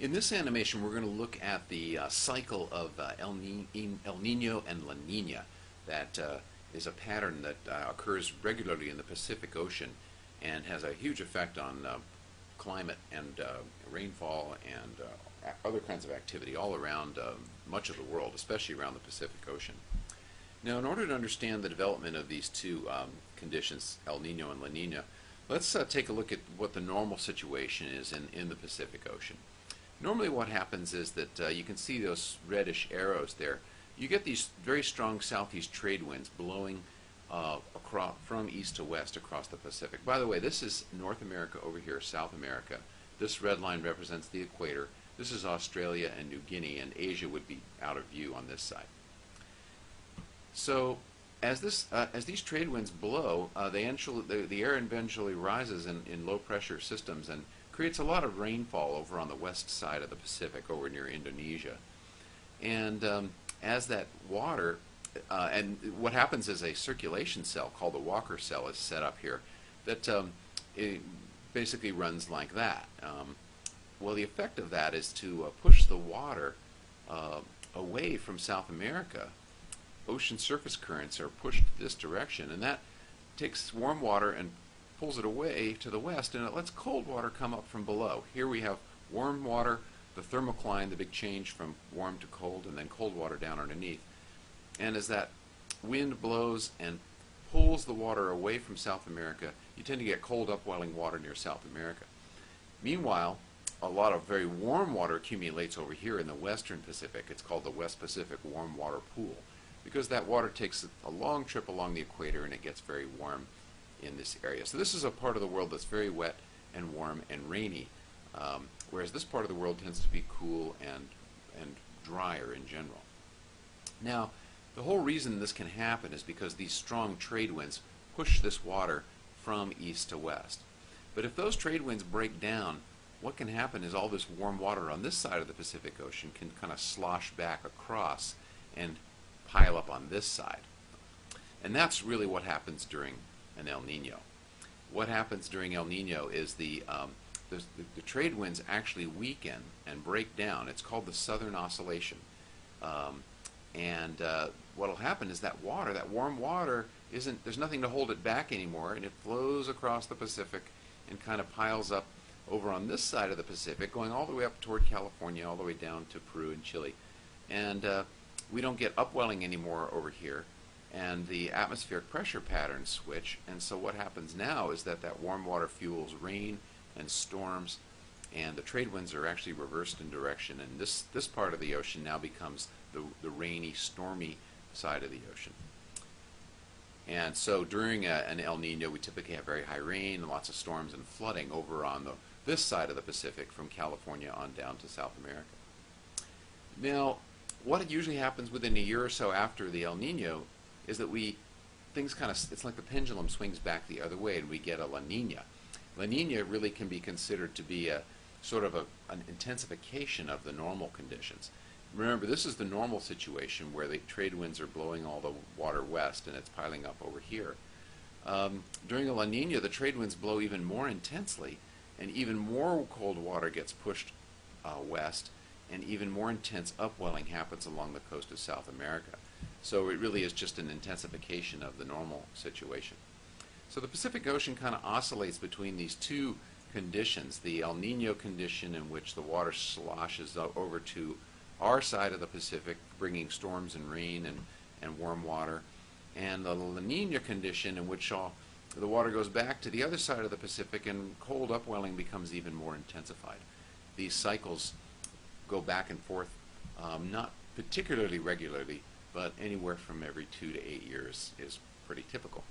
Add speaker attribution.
Speaker 1: In this animation, we're going to look at the cycle of El Nino and La Nina. That is a pattern that occurs regularly in the Pacific Ocean and has a huge effect on climate and rainfall and other kinds of activity all around much of the world, especially around the Pacific Ocean. Now, in order to understand the development of these two conditions, El Nino and La Nina, let's take a look at what the normal situation is in the Pacific Ocean. Normally what happens is that you can see those reddish arrows there. You get these very strong southeast trade winds blowing from east to west across the Pacific. By the way, this is North America over here, South America. This red line represents the equator. This is Australia and New Guinea, and Asia would be out of view on this side. So as these trade winds blow, the air eventually rises in low pressure systems and creates a lot of rainfall over on the west side of the Pacific, over near Indonesia. And as that water, and what happens is a circulation cell called the Walker cell is set up here that it basically runs like that. Well, the effect of that is to push the water away from South America. Ocean surface currents are pushed this direction, and that takes warm water and pulls it away to the west, and it lets cold water come up from below. Here we have warm water, the thermocline, the big change from warm to cold, and then cold water down underneath. And as that wind blows and pulls the water away from South America, you tend to get cold upwelling water near South America. Meanwhile, a lot of very warm water accumulates over here in the western Pacific. It's called the West Pacific Warm Water Pool, because that water takes a long trip along the equator and it gets very warm in this area. So this is a part of the world that's very wet and warm and rainy, whereas this part of the world tends to be cool and drier in general. Now, the whole reason this can happen is because these strong trade winds push this water from east to west. But if those trade winds break down, what can happen is all this warm water on this side of the Pacific Ocean can kind of slosh back across and pile up on this side. And that's really what happens during an El Nino. What happens during El Nino is the trade winds actually weaken and break down. It's called the Southern Oscillation. What will happen is that water, that warm water, there's nothing to hold it back anymore, and it flows across the Pacific and kind of piles up over on this side of the Pacific, going all the way up toward California, all the way down to Peru and Chile. And we don't get upwelling anymore over here, and the atmospheric pressure patterns switch, and so what happens now is that warm water fuels rain and storms, and the trade winds are actually reversed in direction, and this part of the ocean now becomes the rainy, stormy side of the ocean. And so during an El Nino, we typically have very high rain and lots of storms and flooding over on this side of the Pacific, from California on down to South America. Now, what usually happens within a year or so after the El Nino is that it's like the pendulum swings back the other way, and we get a La Nina. La Nina really can be considered to be a sort of an intensification of the normal conditions. Remember, this is the normal situation where the trade winds are blowing all the water west and it's piling up over here. During a La Nina, the trade winds blow even more intensely, and even more cold water gets pushed west, and even more intense upwelling happens along the coast of South America. So it really is just an intensification of the normal situation. So the Pacific Ocean kind of oscillates between these two conditions, the El Nino condition, in which the water sloshes over to our side of the Pacific, bringing storms and rain and warm water, and the La Nina condition, in which the water goes back to the other side of the Pacific and cold upwelling becomes even more intensified. These cycles go back and forth, not particularly regularly, but anywhere from every 2 to 8 years is pretty typical.